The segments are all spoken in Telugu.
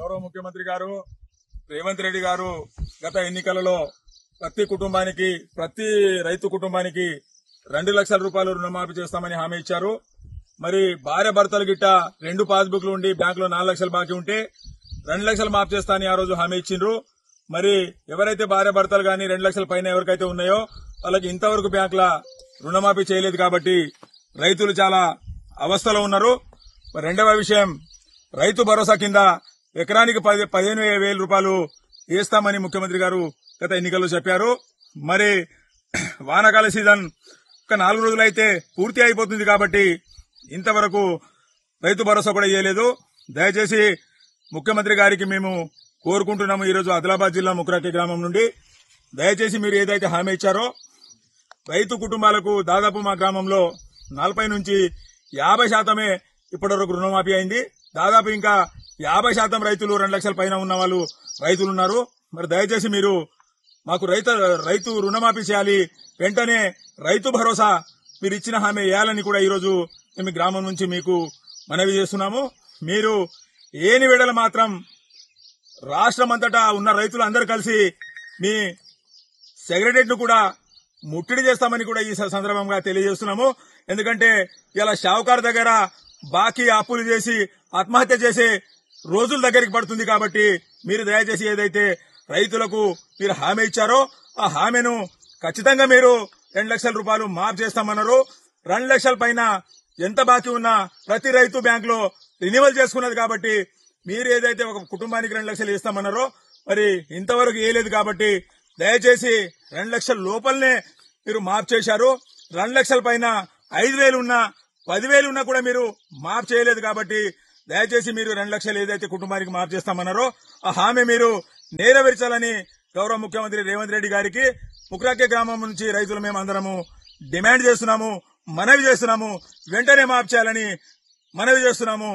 గౌరవ ముఖ్యమంత్రి గారు రేవంత్ రెడ్డి గారు గత ఎన్నికలలో ప్రతి రైతు కుటుంబానికి 2 లక్షల రూపాయలు రుణమాఫీ చేస్తామని హామీ ఇచ్చారు. మరి భార్య భర్తలు గిట్ట 2 పాస్బుక్లు ఉండి బ్యాంకులో 4 లక్షలు బాకీ ఉంటే 2 లక్షలు మాఫీ చేస్తా అని ఆ రోజు హామీ ఇచ్చిండ్రు. మరి ఎవరైతే భార్య భర్తలు గాని 2 లక్షల పైన ఎవరికైతే ఉన్నాయో వాళ్ళకి ఇంతవరకు బ్యాంకుల రుణమాఫీ చేయలేదు కాబట్టి రైతులు చాలా అవస్థలో ఉన్నారు. రెండవ విషయం, రైతు భరోసా కింద ఎకరానికి 15,000 రూపాయలు వేస్తామని ముఖ్యమంత్రి గారు గత ఎన్నికల్లో చెప్పారు. మరి వానాకాల సీజన్ ఒక 4 రోజులైతే పూర్తి అయిపోతుంది కాబట్టి ఇంతవరకు రైతు భరోసా కూడా ఇవ్వలేదు. దయచేసి ముఖ్యమంత్రి గారికి మేము కోరుకుంటున్నాము. ఈరోజు ఆదిలాబాద్ జిల్లా ముక్రాకి గ్రామం నుండి దయచేసి మీరు ఏదైతే హామీ ఇచ్చారో రైతు కుటుంబాలకు దాదాపు మా గ్రామంలో 40 నుంచి 50% ఇప్పటివరకు రుణమాఫీ అయింది. దాదాపు ఇంకా 50% రైతులు 2 లక్షల పైన ఉన్న వాళ్ళు రైతులు ఉన్నారు. మరి దయచేసి మీరు మాకు రైతు రుణమాఫీ చేయాలి. వెంటనే రైతు భరోసా మీరు ఇచ్చిన హామీ వేయాలని కూడా ఈరోజు మేము గ్రామం నుంచి మీకు మనవి చేస్తున్నాము. మీరు ఏని విడల మాత్రం రాష్ట్రమంతటా ఉన్న రైతులు అందరూ కలిసి మీ సెక్రటరీని కూడా ముట్టడి చేస్తామని కూడా ఈ సందర్భంగా తెలియజేస్తున్నాము. ఎందుకంటే ఇలా షావుకారు దగ్గర బాకీ అప్పులు చేసి ఆత్మహత్య చేసే రోజుల దగ్గరికి పడుతుంది కాబట్టి మీరు దయచేసి ఏదైతే రైతులకు మీరు హామీ ఇచ్చారో ఆ హామీను ఖచ్చితంగా మీరు 2 లక్షల రూపాయలు మాఫ్ చేస్తామన్నారు. 2 లక్షల పైన ఎంత బాకీ ఉన్నా ప్రతి రైతు బ్యాంకులో రినివల్ చేసుకున్నది కాబట్టి మీరు ఏదైతే ఒక కుటుంబానికి 2 లక్షలు ఇస్తామన్నారో మరి ఇంతవరకు వేయలేదు కాబట్టి దయచేసి 2 లక్షల లోపలనే మీరు మాఫ్ చేశారు. 2 లక్షల పైన 5,000 ఉన్నా 10,000 ఉన్నా కూడా మీరు మాఫ్ చేయలేదు కాబట్టి దయచేసి మీరు 2 లక్షలు ఏదైతే కుటుంబానికి మాఫ్ చేస్తామన్నారో ఆ హామీ మీరు నెరవేర్చాలని గౌరవ ముఖ్యమంత్రి రేవంత్ రెడ్డి గారికి ముక్రాకే గ్రామం నుంచి రైతులు మేము అందరము డిమాండ్ చేస్తున్నాము, మనవి చేస్తున్నాము. వెంటనే మాఫ్ చేయాలని మనవి చేస్తున్నాము.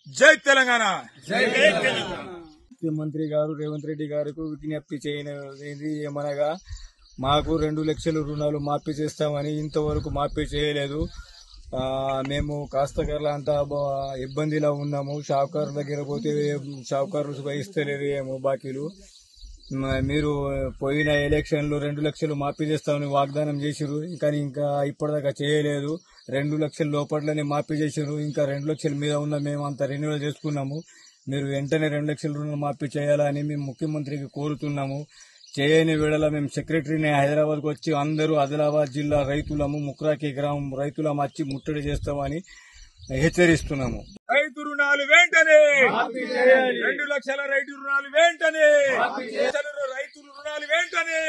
జై తెలంగాణ. ముఖ్యమంత్రి గారు రేవంత్ రెడ్డి గారికి విజ్ఞప్తి చేయనిది ఏమనగా మాకు 2 లక్షల రుణాలు మాఫీ చేస్తామని ఇంతవరకు మాఫీ చేయలేదు. మేము కాస్తకర్ల అంతా ఇబ్బందిలో ఉన్నాము. షావుకారు దగ్గర పోతే షావుకారులు ఇస్తలేరు ఏమో బాకీలు. మీరు పోయిన ఎలక్షన్లో 2 లక్షలు మాఫీ చేస్తామని వాగ్దానం చేసిరు, కానీ ఇంకా ఇప్పటిదాకా చేయలేదు. 2 లక్షల లోపట్లనే మాఫీ చేసిరు. ఇంకా 2 లక్షల మీద ఉన్న మేము అంతా రెన్యువల్ చేసుకున్నాము. మీరు వెంటనే 2 లక్షల రుణాలు మాఫీ చేయాలని మేము ముఖ్యమంత్రికి కోరుతున్నాము. చేయని వేళల మేము సెక్రటరీని హైదరాబాద్కు వచ్చి అందరూ ఆదిలాబాద్ జిల్లా రైతులము ముక్రాకి గ్రామం రైతులము వచ్చి ముట్టడి చేస్తామని హెచ్చరిస్తున్నాము. రైతు రుణాలు వెంటనే 2 లక్షల రైతు రుణాలు వెంటనే రైతు రుణాలు వెంటనే